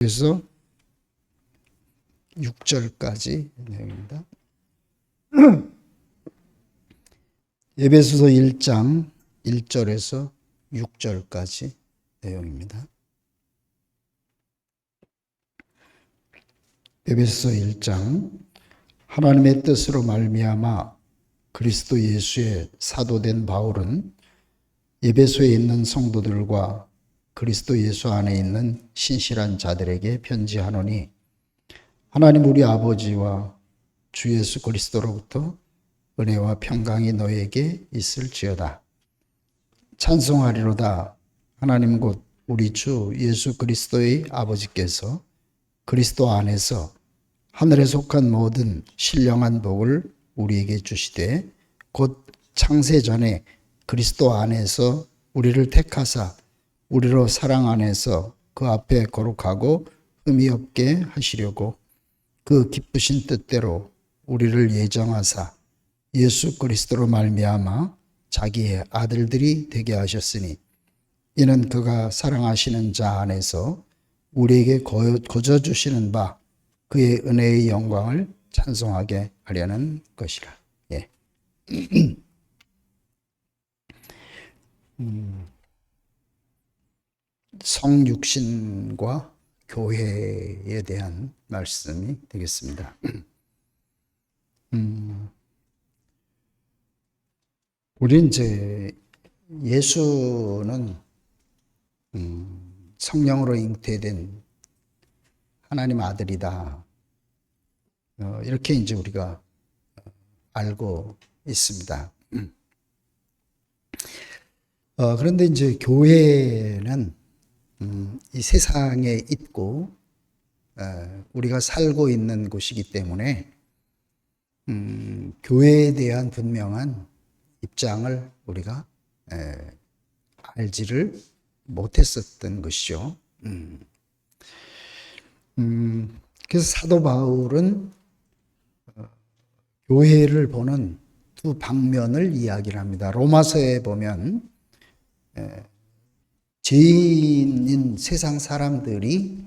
그래서 6절까지 내용입니다. 에베소서 1장 1절에서 6절까지 내용입니다. 에베소서 1장 하나님의 뜻으로 말미암아 그리스도 예수의 사도된 바울은 에베소에 있는 성도들과 그리스도 예수 안에 있는 신실한 자들에게 편지하노니 하나님 우리 아버지와 주 예수 그리스도로부터 은혜와 평강이 너에게 있을지어다. 찬송하리로다. 하나님 곧 우리 주 예수 그리스도의 아버지께서 그리스도 안에서 하늘에 속한 모든 신령한 복을 우리에게 주시되 곧 창세 전에 그리스도 안에서 우리를 택하사 우리로 사랑 안에서 그 앞에 거룩하고 흠이 없게 하시려고 그 기쁘신 뜻대로 우리를 예정하사 예수 그리스도로 말미암아 자기의 아들들이 되게 하셨으니 이는 그가 사랑하시는 자 안에서 우리에게 거저 주시는 바 그의 은혜의 영광을 찬송하게 하려는 것이라. 예. 성육신과 교회에 대한 말씀이 되겠습니다. 우리 이제 예수는 성령으로 잉태된 하나님 아들이다. 이렇게 이제 우리가 알고 있습니다. 그런데 이제 교회는 이 세상에 있고 우리가 살고 있는 곳이기 때문에 교회에 대한 분명한 입장을 우리가 알지를 못했었던 것이죠. 그래서 사도 바울은 교회를 보는 두 방면을 이야기를 합니다. 로마서에 보면 죄인인 세상 사람들이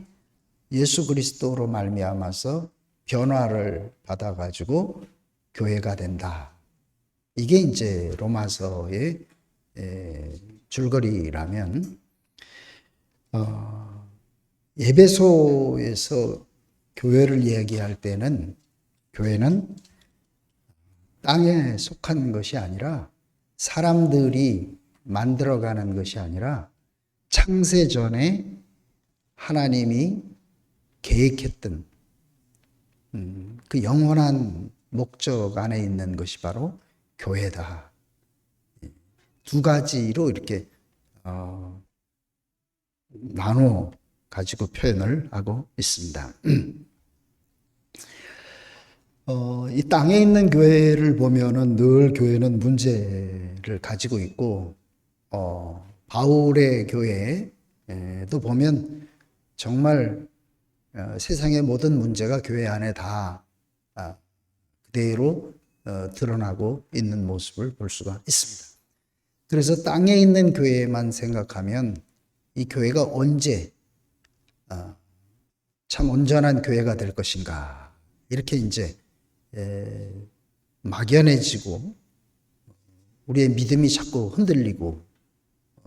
예수 그리스도로 말미암아서 변화를 받아가지고 교회가 된다. 이게 이제 로마서의 줄거리라면 에베소에서 교회를 얘기할 때는 교회는 땅에 속한 것이 아니라 사람들이 만들어가는 것이 아니라 창세 전에 하나님이 계획했던 그 영원한 목적 안에 있는 것이 바로 교회다. 두 가지로 이렇게 나눠 가지고 표현을 하고 있습니다. 이 땅에 있는 교회를 보면은 늘 교회는 문제를 가지고 있고, 바울의 교회도 보면 정말 세상의 모든 문제가 교회 안에 다 그대로 드러나고 있는 모습을 볼 수가 있습니다. 그래서 땅에 있는 교회만 생각하면 이 교회가 언제 참 온전한 교회가 될 것인가 이렇게 이제 막연해지고 우리의 믿음이 자꾸 흔들리고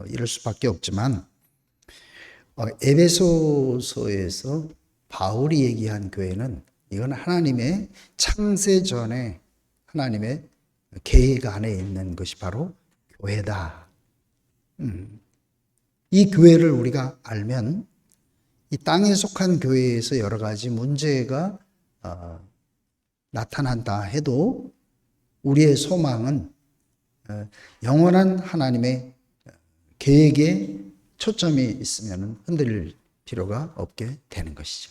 이럴 수밖에 없지만 에베소서에서 바울이 얘기한 교회는 이건 하나님의 창세 전에 하나님의 계획 안에 있는 것이 바로 교회다. 이 교회를 우리가 알면 이 땅에 속한 교회에서 여러 가지 문제가 나타난다 해도 우리의 소망은 영원한 하나님의 계획에 초점이 있으면 흔들릴 필요가 없게 되는 것이죠.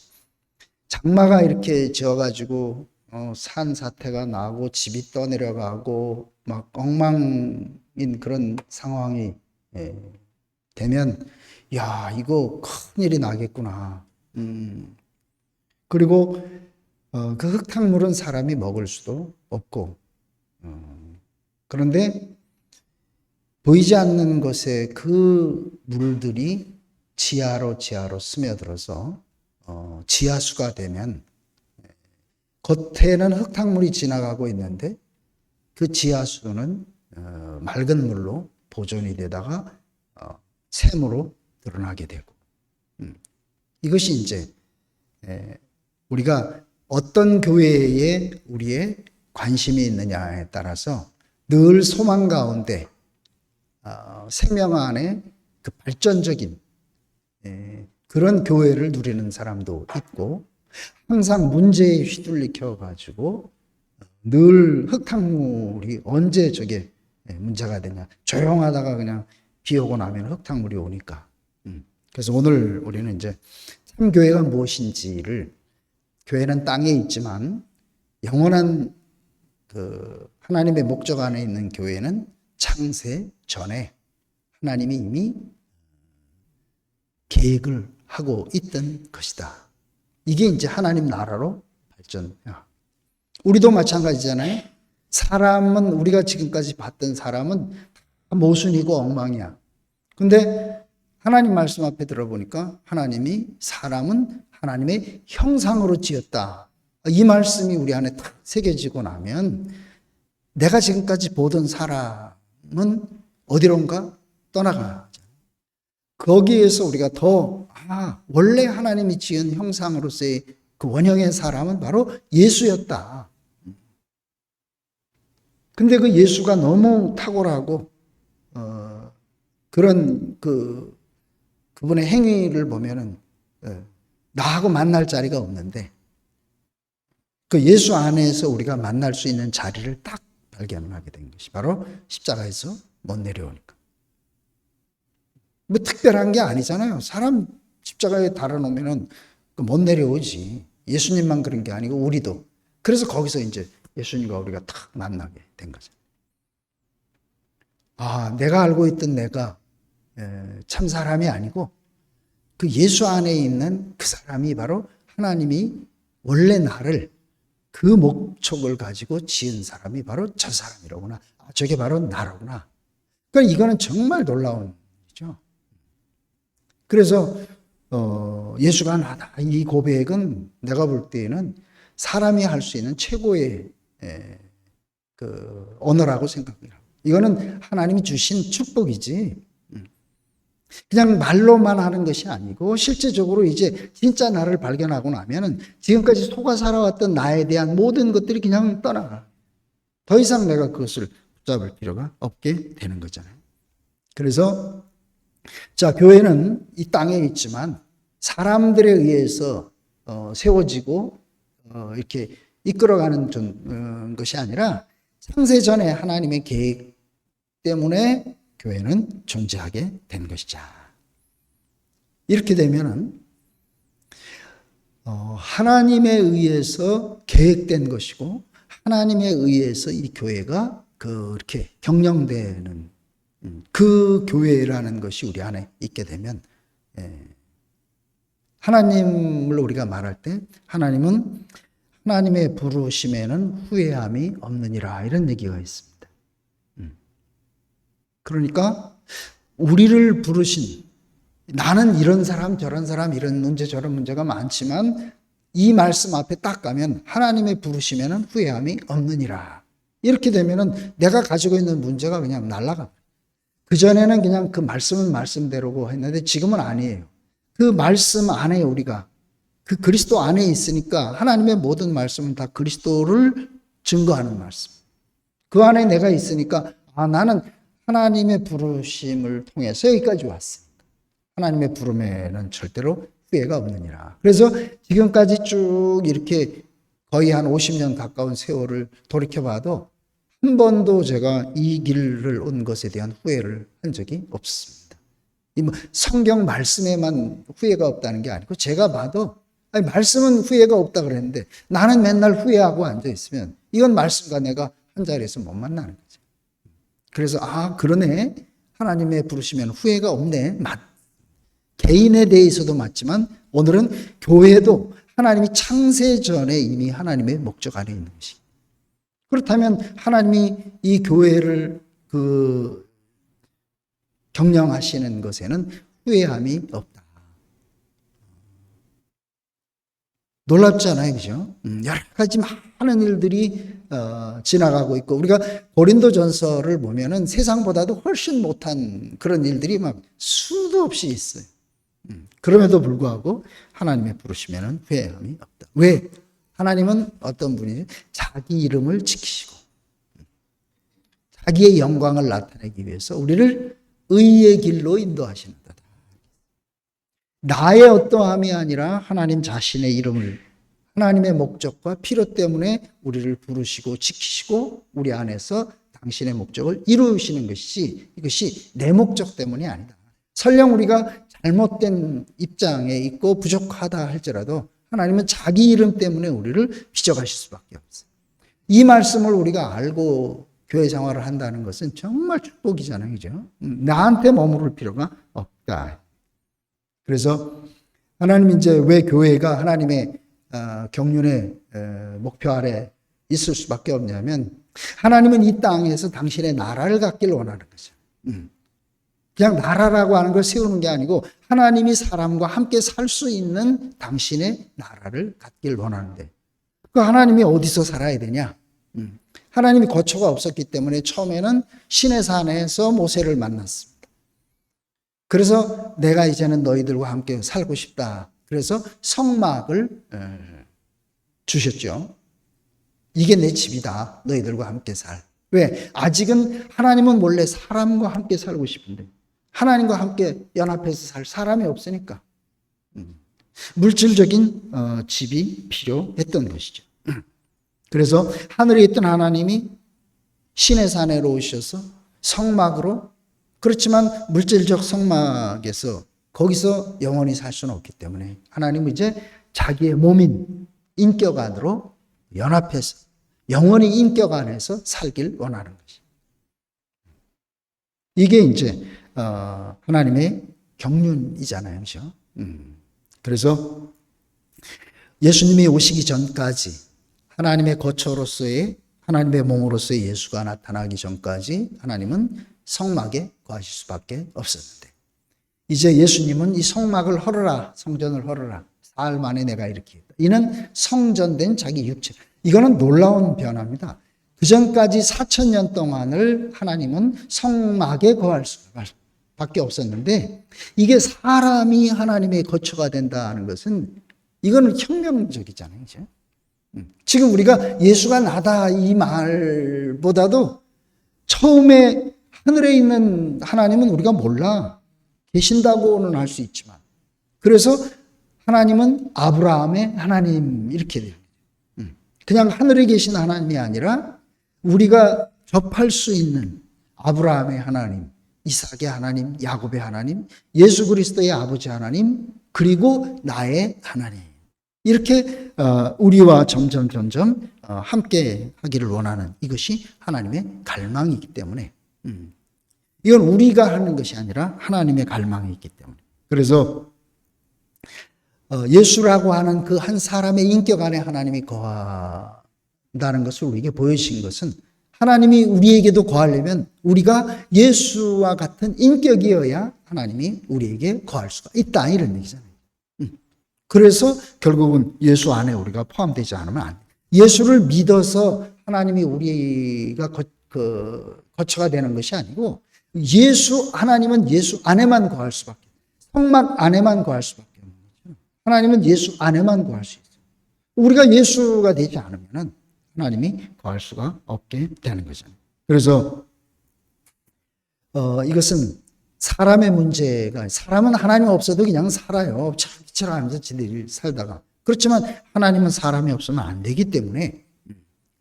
장마가 이렇게 지어가지고 산사태가 나고 집이 떠내려가고 막 엉망인 그런 상황이 되면 야 이거 큰일이 나겠구나. 그리고 그 흙탕물은 사람이 먹을 수도 없고 그런데 보이지 않는 것에 그 물들이 지하로 스며들어서 지하수가 되면 겉에는 흙탕물이 지나가고 있는데 그 지하수는 맑은 물로 보존이 되다가 샘으로 드러나게 되고 이것이 이제 우리가 어떤 교회에 우리의 관심이 있느냐에 따라서 늘 소망 가운데 생명 안에 그 발전적인 그런 교회를 누리는 사람도 있고 항상 문제에 휘둘리켜 가지고 늘 흙탕물이 언제 저게 문제가 되냐 조용하다가 그냥 비 오고 나면 흙탕물이 오니까 그래서 오늘 우리는 이제 참 교회가 무엇인지를 교회는 땅에 있지만 영원한 그 하나님의 목적 안에 있는 교회는 창세 전에 하나님이 이미 계획을 하고 있던 것이다. 이게 이제 하나님 나라로 발전. 우리도 마찬가지잖아요. 사람은 우리가 지금까지 봤던 사람은 모순이고 엉망이야. 근데 하나님 말씀 앞에 들어보니까 하나님이 사람은 하나님의 형상으로 지었다. 이 말씀이 우리 안에 딱 새겨지고 나면 내가 지금까지 보던 사람은 어디론가 떠나가. 거기에서 우리가 더 원래 하나님이 지은 형상으로서의 그 원형의 사람은 바로 예수였다. 근데 그 예수가 너무 탁월하고 그런 그분의 행위를 보면은 나하고 만날 자리가 없는데 그 예수 안에서 우리가 만날 수 있는 자리를 딱 발견하게 된 것이 바로 십자가에서 못 내려오니까. 뭐 특별한 게 아니잖아요. 사람 십자가에 달아놓으면은 못 내려오지. 예수님만 그런 게 아니고 우리도. 그래서 거기서 이제 예수님과 우리가 탁 만나게 된 거죠. 내가 알고 있던 내가 참 사람이 아니고 그 예수 안에 있는 그 사람이 바로 하나님이 원래 나를 그 목적을 가지고 지은 사람이 바로 저 사람이로구나. 저게 바로 나로구나. 그러니까 이거는 정말 놀라운 일이죠. 그래서 예수가 나다. 이 고백은 내가 볼 때에는 사람이 할 수 있는 최고의 그 언어라고 생각해요. 이거는 하나님이 주신 축복이지. 그냥 말로만 하는 것이 아니고 실제적으로 이제 진짜 나를 발견하고 나면은 지금까지 속아 살아왔던 나에 대한 모든 것들이 그냥 떠나가. 더 이상 내가 그것을 붙잡을 필요가 없게 되는 거잖아요. 그래서 자, 교회는 이 땅에 있지만 사람들에 의해서 세워지고 이렇게 이끌어가는 것이 아니라 창세 전에 하나님의 계획 때문에 교회는 존재하게 된 것이자. 이렇게 되면은 하나님에 의해서 계획된 것이고 하나님에 의해서 이 교회가 그렇게 경영되는 그 교회라는 것이 우리 안에 있게 되면 하나님을 우리가 말할 때 하나님은 하나님의 부르심에는 후회함이 없느니라 이런 얘기가 있습니다. 그러니까 우리를 부르신 나는 이런 사람 저런 사람 이런 문제 저런 문제가 많지만 이 말씀 앞에 딱 가면 하나님의 부르심에는 후회함이 없느니라. 이렇게 되면은 내가 가지고 있는 문제가 그냥 날아가. 그전에는 그냥 그 말씀은 말씀대로고 했는데 지금은 아니에요. 그 말씀 안에 우리가 그 그리스도 안에 있으니까 하나님의 모든 말씀은 다 그리스도를 증거하는 말씀. 그 안에 내가 있으니까 나는 하나님의 부르심을 통해서 여기까지 왔습니다. 하나님의 부름에는 절대로 후회가 없느니라. 그래서 지금까지 쭉 이렇게 거의 한 50년 가까운 세월을 돌이켜봐도 한 번도 제가 이 길을 온 것에 대한 후회를 한 적이 없습니다. 성경 말씀에만 후회가 없다는 게 아니고 제가 봐도 말씀은 후회가 없다 그랬는데 나는 맨날 후회하고 앉아있으면 이건 말씀과 내가 한 자리에서 못 만나는 거죠. 그래서 그러네. 하나님의 부르시면 후회가 없네. 개인에 대해서도 맞지만 오늘은 교회도 하나님이 창세 전에 이미 하나님의 목적 안에 있는 것이. 그렇다면 하나님이 이 교회를 경영하시는 것에는 후회함이 없다. 놀랍잖아요. 그죠? 여러 가지 많은 일들이 지나가고 있고, 우리가 고린도전서를 보면은 세상보다도 훨씬 못한 그런 일들이 막 수도 없이 있어요. 그럼에도 불구하고 하나님의 부르시면은 회함이 없다. 왜? 하나님은 어떤 분이죠? 자기 이름을 지키시고 자기의 영광을 나타내기 위해서 우리를 의의 길로 인도하시는다. 나의 어떠함이 아니라 하나님 자신의 이름을, 하나님의 목적과 필요 때문에 우리를 부르시고 지키시고 우리 안에서 당신의 목적을 이루시는 것이지, 이것이 내 목적 때문이 아니다. 설령 우리가 잘못된 입장에 있고 부족하다 할지라도 하나님은 자기 이름 때문에 우리를 빚어가실 수밖에 없어요. 이 말씀을 우리가 알고 교회 생활을 한다는 것은 정말 축복이잖아요. 그죠? 나한테 머무를 필요가 없다. 그래서 하나님 이제 왜 교회가 하나님의 경륜의 목표 아래 있을 수밖에 없냐면, 하나님은 이 땅에서 당신의 나라를 갖길 원하는 거죠. 그냥 나라라고 하는 걸 세우는 게 아니고 하나님이 사람과 함께 살 수 있는 당신의 나라를 갖길 원하는데, 그 하나님이 어디서 살아야 되냐? 하나님이 거처가 없었기 때문에 처음에는 시내산에서 모세를 만났습니다. 그래서 내가 이제는 너희들과 함께 살고 싶다. 그래서 성막을 주셨죠. 이게 내 집이다. 너희들과 함께 살. 왜? 아직은 하나님은 원래 사람과 함께 살고 싶은데 하나님과 함께 연합해서 살 사람이 없으니까 물질적인 집이 필요했던 것이죠. 그래서 하늘에 있던 하나님이 시내산에로 오셔서 성막으로, 그렇지만 물질적 성막에서 거기서 영원히 살 수는 없기 때문에 하나님은 이제 자기의 몸인 인격 안으로 연합해서 영원히 인격 안에서 살길 원하는 것이. 이게 이제 하나님의 경륜이잖아요. 그렇죠? 그래서 예수님이 오시기 전까지 하나님의 거처로서의, 하나님의 몸으로서의 예수가 나타나기 전까지 하나님은 성막에 거하실 수밖에 없었는데, 이제 예수님은 이 성막을 헐어라, 성전을 헐어라, 사흘 만에 내가 이렇게 했다. 이는 성전된 자기 육체. 이거는 놀라운 변화입니다. 그 전까지 4,000년 동안을 하나님은 성막에 거할 수밖에 없었는데, 이게 사람이 하나님의 거처가 된다는 것은 이거는 혁명적이잖아요. 그렇죠? 지금 우리가 예수가 나다 이 말보다도 처음에 하늘에 있는 하나님은 우리가 몰라. 계신다고는 할 수 있지만, 그래서 하나님은 아브라함의 하나님 이렇게 돼요. 그냥 하늘에 계신 하나님이 아니라 우리가 접할 수 있는 아브라함의 하나님, 이삭의 하나님, 야곱의 하나님, 예수 그리스도의 아버지 하나님, 그리고 나의 하나님. 이렇게 우리와 점점 함께 하기를 원하는, 이것이 하나님의 갈망이기 때문에, 이건 우리가 하는 것이 아니라 하나님의 갈망이 있기 때문에. 그래서 예수라고 하는 그 한 사람의 인격 안에 하나님이 거한다는 것을 우리에게 보여주신 것은, 하나님이 우리에게도 거하려면 우리가 예수와 같은 인격이어야 하나님이 우리에게 거할 수가 있다, 이런 얘기잖아요. 그래서 결국은 예수 안에 우리가 포함되지 않으면 안 돼요. 예수를 믿어서 하나님이 우리가 거처가 되는 것이 아니고, 하나님은 예수 안에만 거할 수밖에, 성막 안에만 거할 수밖에 없는 거죠. 하나님은 예수 안에만 거할 수 있어요. 우리가 예수가 되지 않으면 하나님이 거할 수가 없게 되는 거잖아요. 그래서 이것은 사람의 문제가, 사람은 하나님 없어도 그냥 살아요. 처럼 하면서 지들이 살다가. 그렇지만 하나님은 사람이 없으면 안 되기 때문에,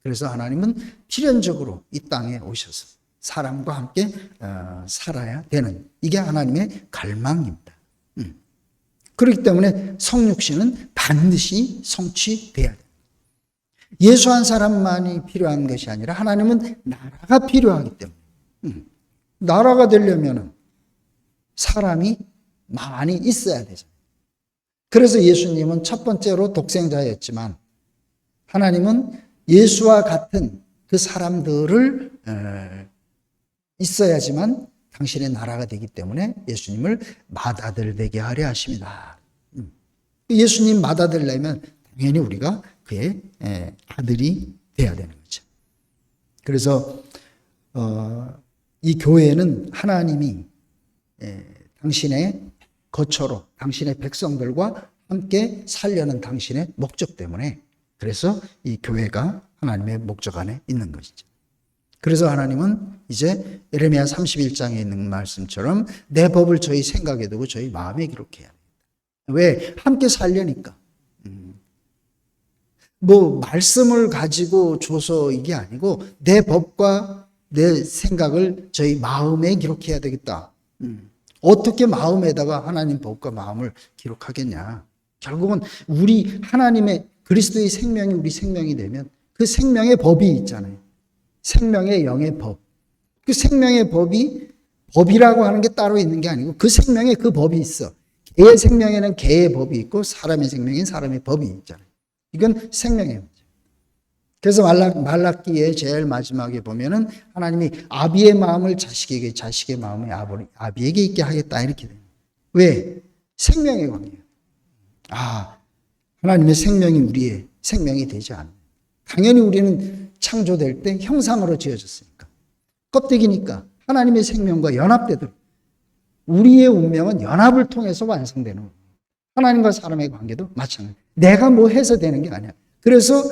그래서 하나님은 필연적으로 이 땅에 오셔서 사람과 함께 살아야 되는, 이게 하나님의 갈망입니다. 그렇기 때문에 성육신은 반드시 성취돼야 돼요. 예수 한 사람만이 필요한 것이 아니라 하나님은 나라가 필요하기 때문에, 나라가 되려면 사람이 많이 있어야 되잖아요. 그래서 예수님은 첫 번째로 독생자였지만, 하나님은 예수와 같은 그 사람들을 있어야지만 당신의 나라가 되기 때문에 예수님을 맏아들 되게 하려 하십니다. 예수님 맏아들 내면 당연히 우리가 그의 아들이 돼야 되는 거죠. 그래서 이 교회는 하나님이 당신의 거처로 당신의 백성들과 함께 살려는 당신의 목적 때문에, 그래서 이 교회가 하나님의 목적 안에 있는 것이죠. 그래서 하나님은 이제 예레미야 31장에 있는 말씀처럼 내 법을 저희 생각에 두고 저희 마음에 기록해야 합니다. 왜? 함께 살려니까. 뭐 말씀을 가지고 줘서 이게 아니고 내 법과 내 생각을 저희 마음에 기록해야 되겠다. 어떻게 마음에다가 하나님 법과 마음을 기록하겠냐. 결국은 우리 하나님의 그리스도의 생명이 우리 생명이 되면 그 생명의 법이 있잖아요. 생명의 영의 법. 그 생명의 법이 법이라고 하는 게 따로 있는 게 아니고 그 생명에 그 법이 있어. 개의 생명에는 개의 법이 있고 사람의 생명에는 사람의 법이 있잖아요. 이건 생명의 문제. 그래서 말라기의 제일 마지막에 보면은 하나님이 아비의 마음을 자식에게, 자식의 마음을 아비에게 있게 하겠다 이렇게 돼요. 왜? 생명의 관계예요. 하나님의 생명이 우리의 생명이 되지 않아요. 당연히 우리는 창조될 때 형상으로 지어졌으니까. 껍데기니까 하나님의 생명과 연합되도록. 우리의 운명은 연합을 통해서 완성되는 거예요. 하나님과 사람의 관계도 마찬가지예요. 내가 뭐 해서 되는 게 아니야. 그래서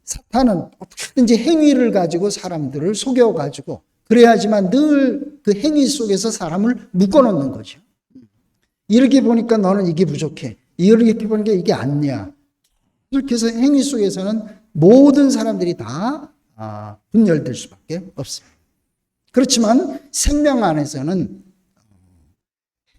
사탄은 어떻게든지 행위를 가지고 사람들을 속여가지고 그래야지만 늘 그 행위 속에서 사람을 묶어놓는 거죠. 이렇게 보니까 너는 이게 부족해. 이렇게 보니까 이게 아니야. 이렇게 해서 행위 속에서는 모든 사람들이 다 분열될 수밖에 없습니다. 그렇지만 생명 안에서는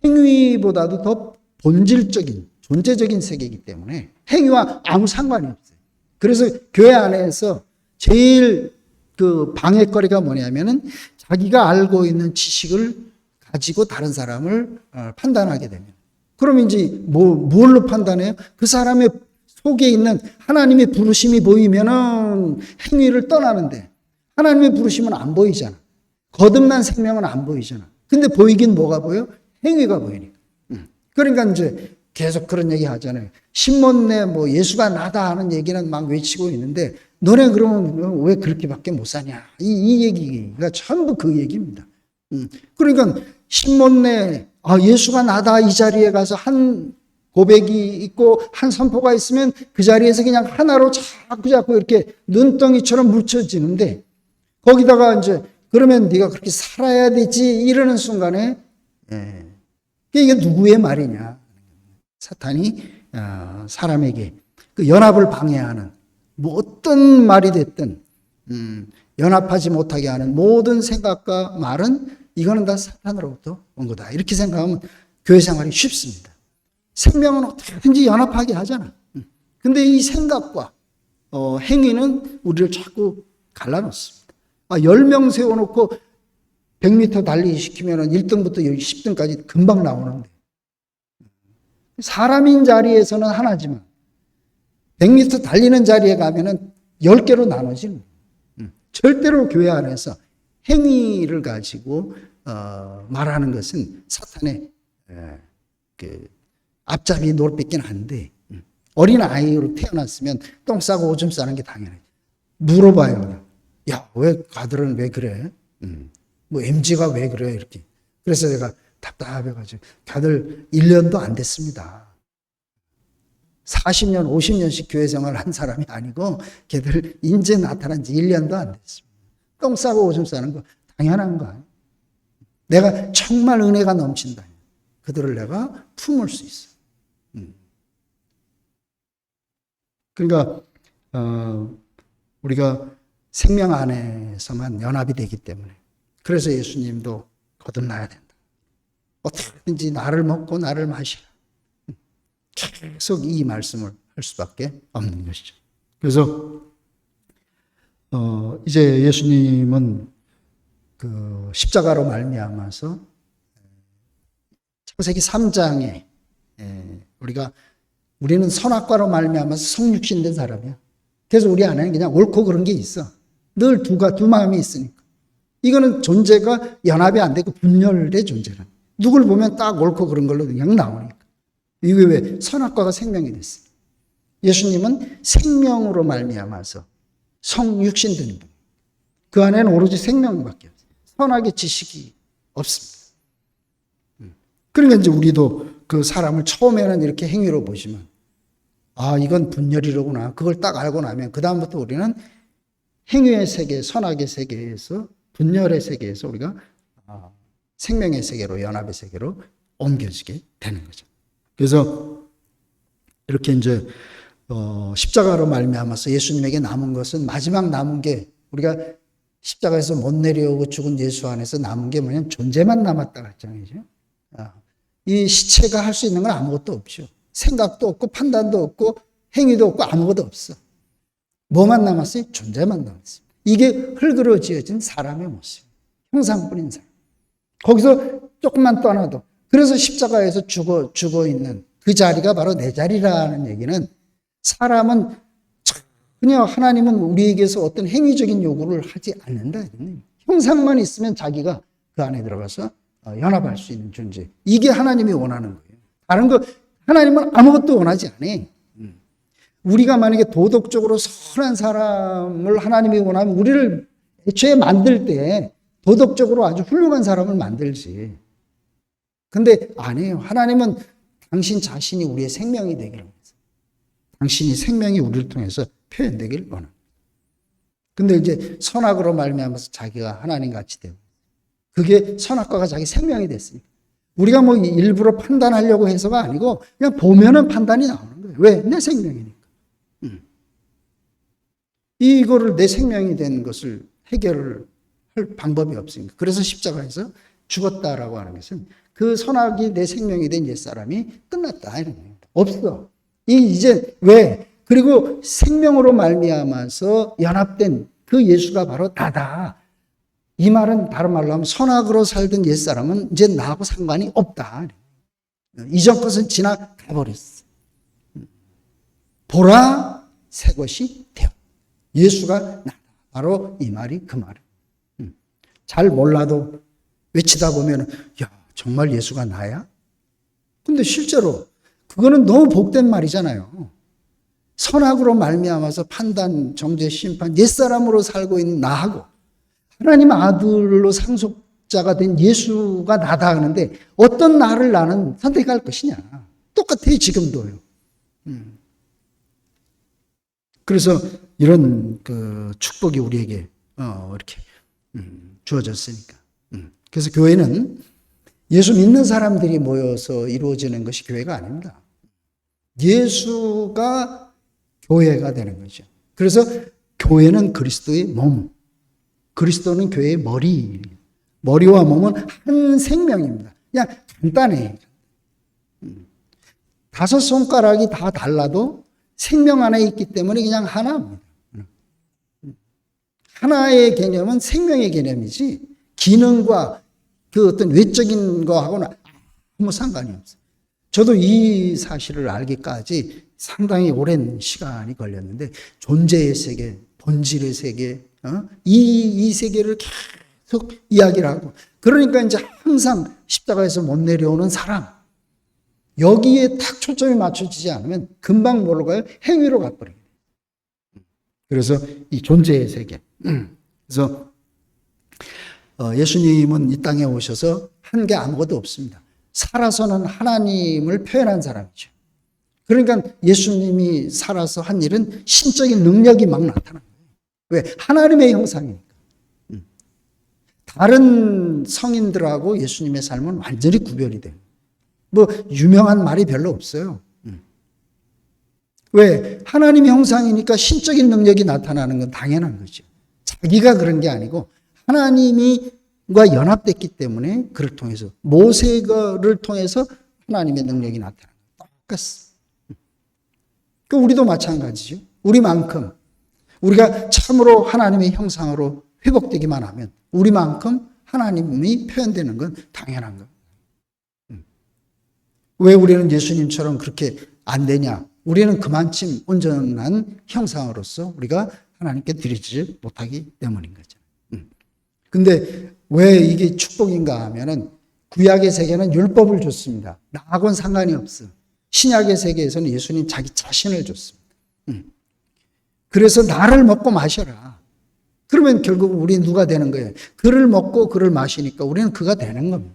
행위보다도 더 본질적인 존재적인 세계이기 때문에 행위와 아무 상관이 없어요. 그래서 교회 안에서 제일 그 방해거리가 뭐냐면은 자기가 알고 있는 지식을 가지고 다른 사람을 판단하게 됩니다. 그럼 이제 뭘로 판단해요? 그 사람의 속에 있는 하나님의 부르심이 보이면은 행위를 떠나는데 하나님의 부르심은 안 보이잖아. 거듭난 생명은 안 보이잖아. 근데 보이긴 뭐가 보여? 행위가 보이니까. 그러니까 이제 계속 그런 얘기 하잖아요. 신문내 뭐 예수가 나다 하는 얘기는 막 외치고 있는데 너네 그러면 왜 그렇게밖에 못 사냐. 이 얘기가 전부 그 얘기입니다. 그러니까 신문내 예수가 나다 이 자리에 가서 한 고백이 있고 한 선포가 있으면 그 자리에서 그냥 하나로 자꾸 이렇게 눈덩이처럼 묻혀지는데 거기다가 이제 그러면 네가 그렇게 살아야 되지 이러는 순간에 이게 누구의 말이냐. 사탄이 사람에게 그 연합을 방해하는 뭐 어떤 말이 됐든 연합하지 못하게 하는 모든 생각과 말은 이거는 다 사탄으로부터 온 거다. 이렇게 생각하면 교회 생활이 쉽습니다. 생명은 어떻게든지 연합하게 하잖아. 근데 이 생각과 행위는 우리를 자꾸 갈라놓습니다. 10명 세워놓고 100m 달리기 시키면 1등부터 10등까지 금방 나오는데 사람인 자리에서는 하나지만 100m 달리는 자리에 가면은 10개로 나눠지는 절대로 교회 안에서 행위를 가지고 말하는 것은 사탄의 그 앞잡이 노릇밖에는 안 돼. 어린 아이로 태어났으면 똥 싸고 오줌 싸는 게 당연해. 물어봐요. 야, 왜 가들은 왜 그래? 뭐 MG가 왜 그래? 이렇게. 그래서 내가 답답해가지고 다들 1년도 안 됐습니다. 40년, 50년씩 교회 생활을 한 사람이 아니고 걔들 인제 나타난 지 1년도 안 됐습니다. 똥 싸고 오줌 싸는 거 당연한 거 아니에요. 내가 정말 은혜가 넘친다. 그들을 내가 품을 수 있어. 그러니까 우리가 생명 안에서만 연합이 되기 때문에 그래서 예수님도 거듭나야 된다. 어떻게든지 나를 먹고 나를 마시라. 계속 이 말씀을 할 수밖에 없는 것이죠. 그래서 이제 예수님은 그 십자가로 말미암아서 창세기 3장에 우리는 선악과로 말미암아서 성육신된 사람이야. 그래서 우리 안에는 그냥 옳고 그런 게 있어. 늘 두 마음이 있으니까. 이거는 존재가 연합이 안 되고 분열된 존재라. 누굴 보면 딱 옳고 그런 걸로 그냥 나오니까. 이게 왜? 선악과가 생명이 됐어. 예수님은 생명으로 말미암아서 성육신된 분. 그 안에는 오로지 생명밖에 없어요. 선악의 지식이 없습니다. 그러니까 이제 우리도 그 사람을 처음에는 이렇게 행위로 보시면 아, 이건 분열이로구나. 그걸 딱 알고 나면 그다음부터 우리는 행위의 세계, 선악의 세계에서 분열의 세계에서 우리가 생명의 세계로, 연합의 세계로 옮겨지게 되는 거죠. 그래서 이렇게 이제 십자가로 말미암아서 예수님에게 남은 것은 마지막 남은 게 우리가 십자가에서 못 내려오고 죽은 예수 안에서 남은 게 뭐냐면 존재만 남았다 그랬잖아요. 이 시체가 할 수 있는 건 아무것도 없죠. 생각도 없고 판단도 없고 행위도 없고 아무것도 없어. 뭐만 남았어요? 존재만 남았어요. 이게 흙으로 지어진 사람의 모습, 형상뿐인 사람. 거기서 조금만 떠나도 그래서 십자가에서 죽어 있는 그 자리가 바로 내 자리라는 얘기는 사람은 전혀 하나님은 우리에게서 어떤 행위적인 요구를 하지 않는다. 형상만 있으면 자기가 그 안에 들어가서 연합할 수 있는 존재. 이게 하나님이 원하는 거예요. 다른 거 하나님은 아무것도 원하지 않아요. 우리가 만약에 도덕적으로 선한 사람을 하나님이 원하면 우리를 애초에 만들 때 도덕적으로 아주 훌륭한 사람을 만들지. 근데 아니에요. 하나님은 당신 자신이 우리의 생명이 되기를 원해요. 당신이 생명이 우리를 통해서 표현되길 원합니다. 근데 이제 선악으로 말미암아서 자기가 하나님 같이 되고 그게 선악과가 자기 생명이 됐으니까 우리가 뭐 일부러 판단하려고 해서가 아니고 그냥 보면은 판단이 나오는 거예요. 왜? 내 생명이니까. 이거를 내 생명이 된 것을 해결을 할 방법이 없으니까. 그래서 십자가에서 죽었다라고 하는 것은 그 선악이 내 생명이 된 옛사람이 끝났다 이런 겁니다. 없어. 이제 왜? 그리고 생명으로 말미암아서 연합된 그 예수가 바로 나다. 이 말은 다른 말로 하면 선악으로 살던 옛사람은 이제 나하고 상관이 없다. 이전 것은 지나가 버렸어. 보라 새 것이 되어. 예수가 나다. 바로 이 말이 그 말이에요. 잘 몰라도 외치다 보면 야 정말 예수가 나야? 근데 실제로 그거는 너무 복된 말이잖아요. 선악으로 말미암아서 판단, 정죄, 심판, 옛사람으로 살고 있는 나하고 하나님 아들로 상속자가 된 예수가 나다 하는데 어떤 나를 나는 선택할 것이냐. 똑같아요. 지금도요. 그래서 이런 그 축복이 우리에게 이렇게 주어졌으니까. 그래서 교회는 예수 믿는 사람들이 모여서 이루어지는 것이 교회가 아닙니다. 예수가 교회가 되는 거죠. 그래서 교회는 그리스도의 몸, 그리스도는 교회의 머리, 머리와 몸은 한 생명입니다. 그냥 간단해. 5 손가락이 다 달라도 생명 안에 있기 때문에 그냥 하나입니다. 하나의 개념은 생명의 개념이지 기능과 그 어떤 외적인 거하고는 아무 상관이 없어요. 저도 이 사실을 알기까지 상당히 오랜 시간이 걸렸는데 존재의 세계, 본질의 세계, 이 세계를 계속 이야기를 하고 그러니까 이제 항상 십자가에서 못 내려오는 사람 여기에 딱 초점이 맞춰지지 않으면 금방 뭘로 가요? 행위로 가버려요. 그래서 이 존재의 세계. 그래서 예수님은 이 땅에 오셔서 한 게 아무것도 없습니다. 살아서는 하나님을 표현한 사람이죠. 그러니까 예수님이 살아서 한 일은 신적인 능력이 막 나타나는 거예요. 왜? 하나님의 형상이니까. 다른 성인들하고 예수님의 삶은 완전히 구별이 돼요. 뭐 유명한 말이 별로 없어요. 왜? 하나님의 형상이니까 신적인 능력이 나타나는 건 당연한 거죠. 자기가 그런 게 아니고 하나님과 연합됐기 때문에 그를 통해서 모세를 통해서 하나님의 능력이 나타나는 거 똑같습니다. 우리도 마찬가지죠. 우리만큼 우리가 참으로 하나님의 형상으로 회복되기만 하면 우리만큼 하나님이 표현되는 건 당연한 거예요. 왜 우리는 예수님처럼 그렇게 안 되냐? 우리는 그만큼 온전한 형상으로서 우리가 하나님께 드리지 못하기 때문인 거죠. 근데 왜 이게 축복인가 하면은 구약의 세계는 율법을 줬습니다. 나하고는 상관이 없어. 신약의 세계에서는 예수님 자기 자신을 줬습니다. 그래서 나를 먹고 마셔라. 그러면 결국 우리는 누가 되는 거예요? 그를 먹고 그를 마시니까 우리는 그가 되는 겁니다.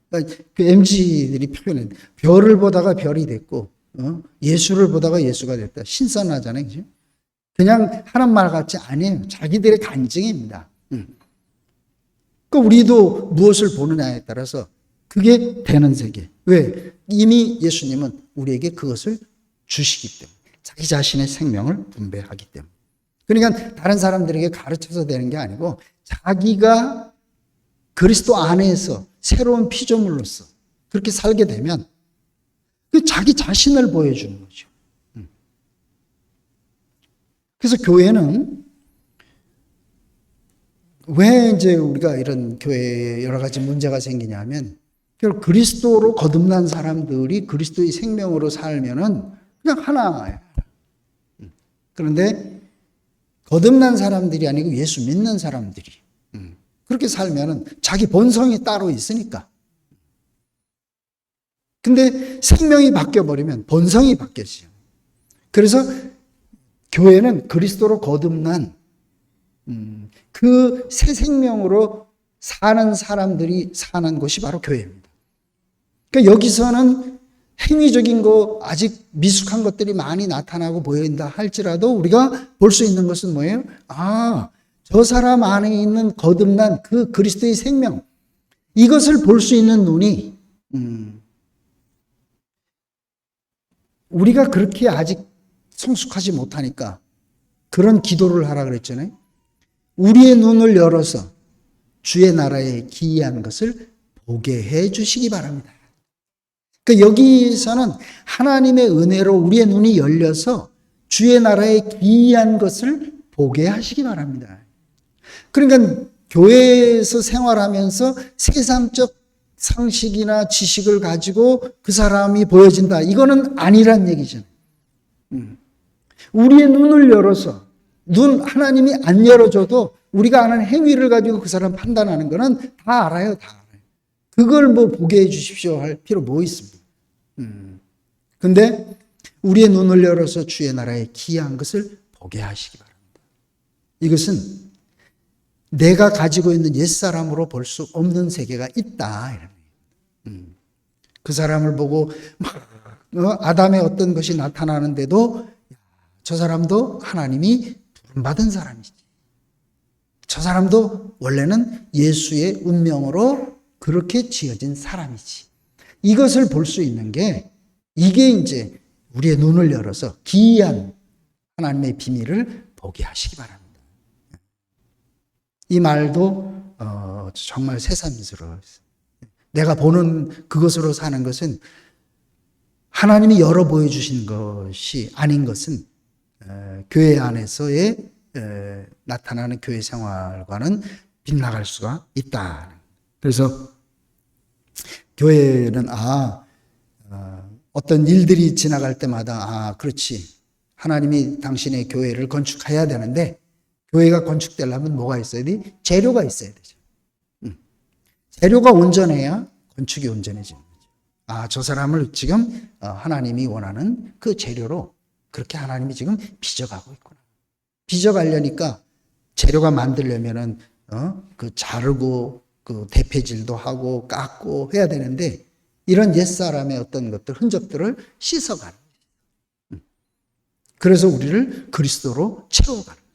그러니까 그 MZ들이 표현해 별을 보다가 별이 됐고 예수를 보다가 예수가 됐다. 신선하잖아요. 그죠? 그냥 하는 말 같지 아니에요. 자기들의 간증입니다. 그러니까 우리도 무엇을 보느냐에 따라서 그게 되는 세계. 왜? 이미 예수님은 우리에게 그것을 주시기 때문에. 자기 자신의 생명을 분배하기 때문에. 그러니까 다른 사람들에게 가르쳐서 되는 게 아니고 자기가 그리스도 안에서 새로운 피조물로서 그렇게 살게 되면 그 자기 자신을 보여주는 거죠. 그래서 교회는 왜 이제 우리가 이런 교회에 여러 가지 문제가 생기냐면 결국 그리스도로 거듭난 사람들이 그리스도의 생명으로 살면은 그냥 하나예요. 그런데 거듭난 사람들이 아니고 예수 믿는 사람들이 그렇게 살면은 자기 본성이 따로 있으니까. 근데 생명이 바뀌어버리면 본성이 바뀌어지죠. 그래서 교회는 그리스도로 거듭난 그 새 생명으로 사는 사람들이 사는 곳이 바로 교회입니다. 그러니까 여기서는 행위적인 거 아직 미숙한 것들이 많이 나타나고 보인다 할지라도 우리가 볼 수 있는 것은 뭐예요? 저 사람 안에 있는 거듭난 그 그리스도의 생명 이것을 볼 수 있는 눈이 우리가 그렇게 아직 성숙하지 못하니까 그런 기도를 하라 그랬잖아요. 우리의 눈을 열어서 주의 나라에 기이한 것을 보게 해 주시기 바랍니다. 그러니까 여기서는 하나님의 은혜로 우리의 눈이 열려서 주의 나라에 기이한 것을 보게 하시기 바랍니다. 그러니까 교회에서 생활하면서 세상적 상식이나 지식을 가지고 그 사람이 보여진다. 이거는 아니란 얘기잖아요. 우리의 눈을 열어서 하나님이 안 열어줘도 우리가 아는 행위를 가지고 그 사람 판단하는 거는 다 알아요. 다 알아요. 그걸 뭐 보게 해 주십시오 할 필요 뭐 있습니까? 근데 우리의 눈을 열어서 주의 나라에 기이한 것을 보게 하시기 바랍니다. 이것은 내가 가지고 있는 옛사람으로 볼 수 없는 세계가 있다. 그 사람을 보고 아담의 어떤 것이 나타나는데도 저 사람도 하나님이 부름받은 사람이지. 저 사람도 원래는 예수의 운명으로 그렇게 지어진 사람이지. 이것을 볼 수 있는 게 이게 이제 우리의 눈을 열어서 기이한 하나님의 비밀을 보게 하시기 바랍니다. 이 말도 정말 새삼스러워요. 내가 보는 그것으로 사는 것은 하나님이 열어 보여주신 것이 아닌 것은 교회 안에서의 나타나는 교회 생활과는 빗나갈 수가 있다. 그래서 교회는 어떤 일들이 지나갈 때마다 그렇지 하나님이 당신의 교회를 건축해야 되는데 교회가 건축되려면 뭐가 있어야 돼? 재료가 있어야 되죠. 재료가 온전해야 건축이 온전해지는 거죠. 저 사람을 지금 하나님이 원하는 그 재료로 그렇게 하나님이 지금 빚어가고 있구나. 빚어가려니까 재료가 만들려면은 그 자르고 그 대패질도 하고 깎고 해야 되는데 이런 옛사람의 어떤 것들 흔적들을 씻어가는 거예요. 그래서 우리를 그리스도로 채워가는 거예요.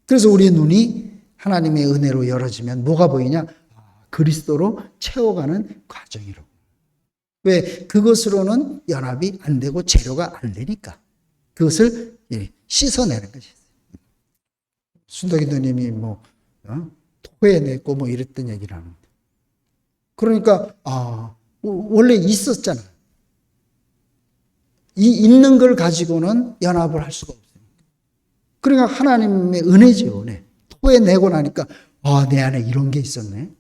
그래서 우리의 눈이 하나님의 은혜로 열어지면 뭐가 보이냐? 그리스도로 채워가는 과정이라고. 왜? 그것으로는 연합이 안 되고 재료가 안 되니까 그것을 씻어내는 것이 있어요. 순덕이도님이 토해냈고 이랬던 얘기를 합니다. 그러니까 원래 있었잖아. 이 있는 걸 가지고는 연합을 할 수가 없어요. 그러니까 하나님의 은혜죠, 은혜. 토해내고 나니까 내 안에 이런 게 있었네.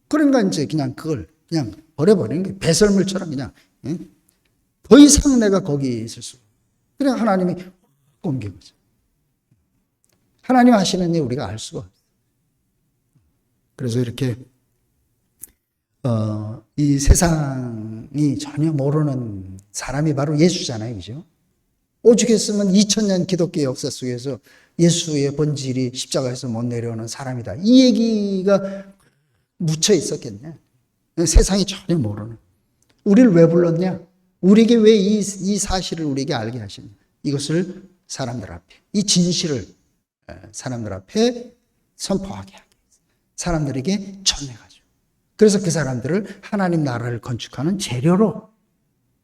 그러니까 이제 그냥 그걸 그냥 버려버리는 게 배설물처럼 그냥 더 이상 내가 거기 있을 수. 그래 하나님이 옮긴 거죠. 하나님 하시는 일 우리가 알 수가 없어요. 그래서 이렇게 이 세상이 전혀 모르는 사람이 바로 예수잖아요, 그죠? 오죽했으면 2000년 기독교 역사 속에서 예수의 본질이 십자가에서 못 내려오는 사람이다. 이 얘기가 묻혀 있었겠네. 세상이 전혀 모르는. 우리를 왜 불렀냐? 우리에게 왜 이 사실을 우리에게 알게 하시냐? 이것을 사람들 앞에, 이 진실을 사람들 앞에 선포하게 하게, 사람들에게 전해가죠. 그래서 그 사람들을 하나님 나라를 건축하는 재료로,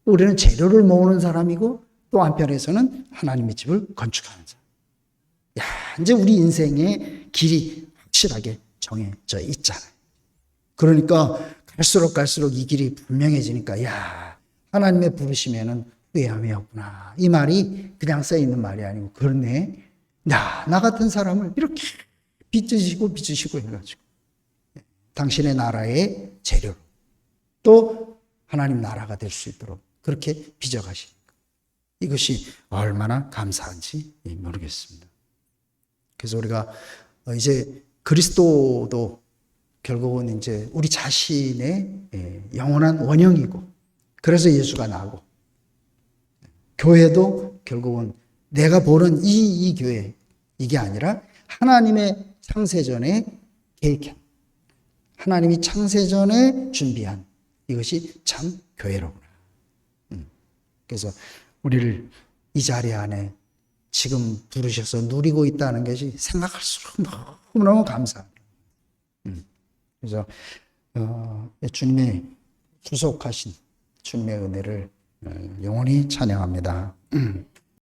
우리는 재료를 모으는 사람이고 또 한편에서는 하나님의 집을 건축하는 사람. 야, 이제 우리 인생의 길이 확실하게 정해져 있잖아요. 그러니까 갈수록 이 길이 분명해지니까, 야, 하나님의 부르심에는 후회함이 없구나. 이 말이 그냥 써 있는 말이 아니고, 그러네. 나 같은 사람을 이렇게 빚으시고 해가지고, 당신의 나라의 재료로 또 하나님 나라가 될 수 있도록 그렇게 빚어가시니까 이것이 얼마나 감사한지 모르겠습니다. 그래서 우리가 이제 그리스도도 결국은 이제 우리 자신의 영원한 원형이고, 그래서 예수가 나고, 교회도 결국은 내가 보는 이 교회, 이게 아니라 하나님의 창세전에 계획한, 하나님이 창세전에 준비한 이것이 참 교회로구나. 그래서 우리를 이 자리 안에 지금 부르셔서 누리고 있다는 것이 생각할수록 너무너무 감사합니다. 그래서 주님의 구속하신 주님의 은혜를 영원히 찬양합니다.